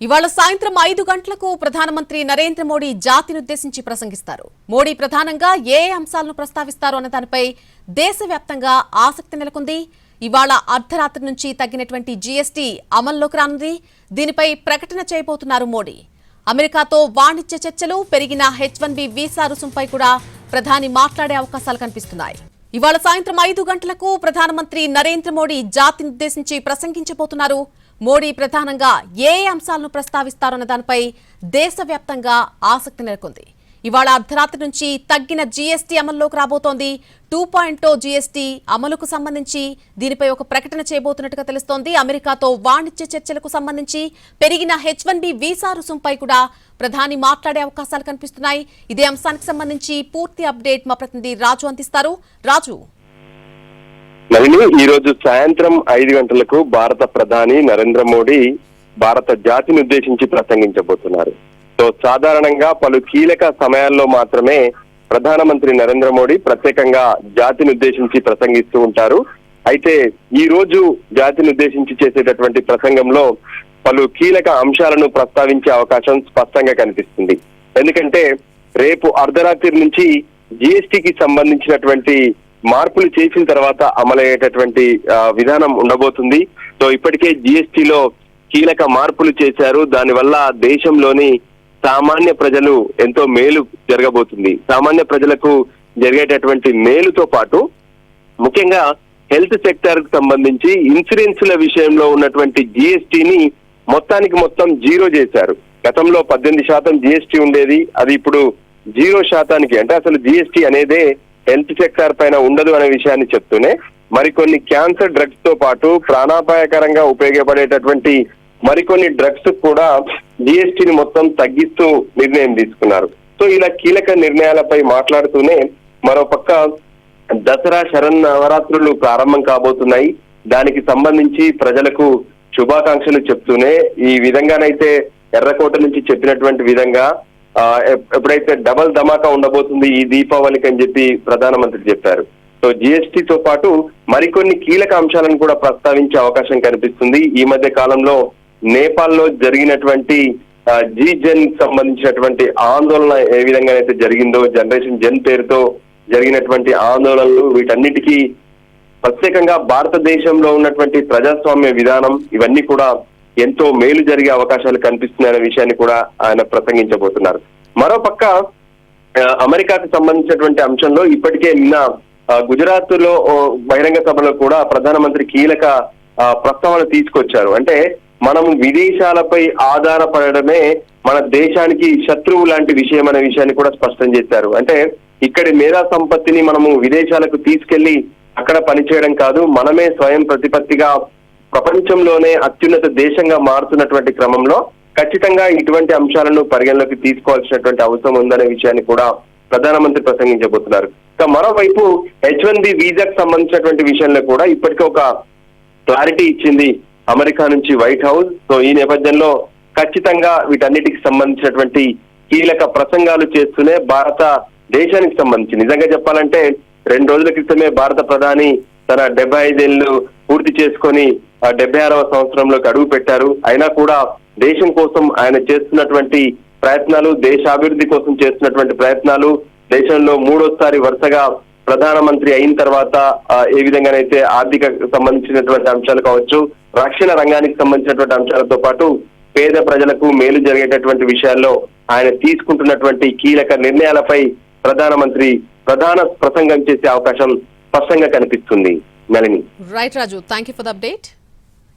ఇవాళ సాయంత్రం 5 గంటలకు ప్రధానమంత్రి నరేంద్ర మోడీ జాతినుద్దేశించి ప్రసంగిస్తారు. మోడీ ప్రధానంగా ఏ అంశాలను ప్రస్తావిస్తారో అన్న దానిపై దేశవ్యాప్తంగా ఆసక్తి నెలకొంది. ఇవాళ అర్ధరాత్రి నుంచి తగ్గినటువంటి జీఎస్టీ అమల్లోకి రానుంది. దీనిపై ప్రకటన చేయబోతున్నారు మోడీ. అమెరికాతో వాణిజ్య చర్చలు, పెరిగిన H1B వీసా రుసుంపై కూడా ప్రధాని మాట్లాడే అవకాశాలు కనిపిస్తున్నాయి. ఇవాళ సాయంత్రం 5 గంటలకు ప్రధానమంత్రి నరేంద్ర మోడీ జాతినుద్దేశించి ప్రసంగించబోతున్నారు. మోడీ ప్రధానంగా ఏ అంశాలను ప్రస్తావిస్తారన్న దానిపై దేశవ్యాప్తంగా ఆసక్తి నెలకొంది. ఇవాళ అర్ధరాత్రి నుంచి తగ్గిన జీఎస్టీ అమల్లోకి రాబోతోంది. 2.0 జీఎస్టీ అమలుకు సంబంధించి దీనిపై ఒక ప్రకటన చేయబోతున్నట్టుగా తెలుస్తోంది. అమెరికాతో వాణిజ్య చర్చలకు సంబంధించి పెరిగిన H1B వీసా రుసుంపై కూడా ప్రధాని మాట్లాడే అవకాశాలు కనిపిస్తున్నాయి. ఇదే అంశానికి సంబంధించి పూర్తి అప్డేట్ మా ప్రతినిధి రాజు అందిస్తారు. రాజు, ఈ రోజు సాయంత్రం 5 గంటలకు భారత ప్రధాని నరేంద్ర మోడీ భారత జాతిని ఉద్దేశించి ప్రసంగించబోతున్నారు. సో సాధారణంగా పలు కీలక సమయాల్లో మాత్రమే ప్రధానమంత్రి నరేంద్ర మోడీ ప్రత్యేకంగా జాతిని ఉద్దేశించి ప్రసంగిస్తూ ఉంటారు. అయితే ఈ రోజు జాతిని ఉద్దేశించి చేసేటటువంటి ప్రసంగంలో పలు కీలక అంశాలను ప్రస్తావించే అవకాశం స్పష్టంగా కనిపిస్తుంది. ఎందుకంటే రేపు అర్ధరాత్రి నుంచి జీఎస్టీకి సంబంధించినటువంటి మార్పులు చేసిన తర్వాత అమలయ్యేటటువంటి విధానం ఉండబోతుంది. సో ఇప్పటికే జీఎస్టీలో కీలక మార్పులు చేశారు. దానివల్ల దేశంలోని సామాన్య ప్రజలు ఎంతో మేలు జరగబోతుంది. సామాన్య ప్రజలకు జరిగేటటువంటి మేలుతో పాటు ముఖ్యంగా హెల్త్ సెక్టర్ కు సంబంధించి ఇన్సూరెన్స్ల విషయంలో ఉన్నటువంటి జీఎస్టీని మొత్తం జీరో చేశారు. గతంలో 18% జీఎస్టీ ఉండేది, అది ఇప్పుడు 0% అంటే అసలు జీఎస్టీ అనేదే హెల్త్ సెక్టర్ పైన ఉండదు అనే విషయాన్ని చెప్తూనే మరికొన్ని క్యాన్సర్ డ్రగ్స్ తో పాటు ప్రాణాపాయకరంగా ఉపయోగపడేటటువంటి మరికొన్ని డ్రగ్స్ కూడా జీఎస్టీని మొత్తం తగ్గిస్తూ నిర్ణయం తీసుకున్నారు. సో ఇలా కీలక నిర్ణయాలపై మాట్లాడుతూనే మరోపక్క దసరా శరన్నవరాత్రులు ప్రారంభం కాబోతున్నాయి. దానికి సంబంధించి ప్రజలకు శుభాకాంక్షలు చెప్తూనే ఈ విధంగానైతే ఎర్రకోట నుంచి చెప్పినటువంటి విధంగా ఎప్పుడైతే డబల్ ధమాకా ఉండబోతుంది ఈ దీపావళికి అని చెప్పి ప్రధానమంత్రి చెప్పారు. సో జీఎస్టీతో పాటు మరికొన్ని కీలక అంశాలను కూడా ప్రస్తావించే అవకాశం కనిపిస్తుంది. ఈ మధ్య కాలంలో నేపాల్లో జరిగినటువంటి జన్ సంబంధించినటువంటి ఆందోళన ఏ విధంగా అయితే జరిగిందో, జనరేషన్ జన్ పేరుతో జరిగినటువంటి ఆందోళనలు, వీటన్నిటికీ ప్రత్యేకంగా భారతదేశంలో ఉన్నటువంటి ప్రజాస్వామ్య విధానం, ఇవన్నీ కూడా ఎంతో మేలు జరిగే అవకాశాలు కనిపిస్తున్నాయనే విషయాన్ని కూడా ఆయన ప్రసంగించబోతున్నారు. మరోపక్క అమెరికాకు సంబంధించినటువంటి అంశంలో ఇప్పటికే నిన్న గుజరాత్ లో బహిరంగ సభలో కూడా ప్రధానమంత్రి కీలక ప్రస్తావన తీసుకొచ్చారు. అంటే మనం విదేశాలపై ఆధారపడడమే మన దేశానికి శత్రువు లాంటి విషయం అనే విషయాన్ని కూడా స్పష్టం చేశారు. అంటే ఇక్కడి మేధా సంపత్తిని మనము విదేశాలకు తీసుకెళ్లి అక్కడ పనిచేయడం కాదు, మనమే స్వయం ప్రతిపత్తిగా ప్రపంచంలోనే అత్యున్నత దేశంగా మారుతున్నటువంటి క్రమంలో ఖచ్చితంగా ఇటువంటి అంశాలను పరిగణలోకి తీసుకోవాల్సినటువంటి అవసరం ఉందనే విషయాన్ని కూడా ప్రధానమంత్రి ప్రసంగించబోతున్నారు. ఇక మరోవైపు H1B వీసాకు సంబంధించినటువంటి విషయంలో కూడా ఇప్పటికే ఒక క్లారిటీ ఇచ్చింది అమెరికా నుంచి వైట్ హౌస్. సో ఈ నేపథ్యంలో ఖచ్చితంగా వీటన్నిటికి సంబంధించినటువంటి కీలక ప్రసంగాలు చేస్తూనే భారత దేశానికి సంబంధించి నిజంగా చెప్పాలంటే 2 రోజుల క్రితమే భారత ప్రధాని తన 75 ఏళ్లు పూర్తి చేసుకొని 76వ సంవత్సరంలోకి అడుగు పెట్టారు. అయినా కూడా దేశం కోసం ఆయన చేస్తున్నటువంటి ప్రయత్నాలు, దేశాభివృద్ధి కోసం చేస్తున్నటువంటి ప్రయత్నాలు, దేశంలో 3వ వరుసగా ప్రధానమంత్రి అయిన తర్వాత ఏ విధంగానైతే ఆర్థిక సంబంధించినటువంటి అంశాలు కావచ్చు, రక్షణ రంగానికి సంబంధించినటువంటి అంశాలతో పాటు పేద ప్రజలకు మేలు జరిగేటటువంటి విషయాల్లో ఆయన తీసుకుంటున్నటువంటి కీలక నిర్ణయాలపై ప్రధానమంత్రి ప్రధాన ప్రసంగం చేసే అవకాశం స్పష్టంగా కనిపిస్తుంది. Nalini. Right Raju, thank you for the update.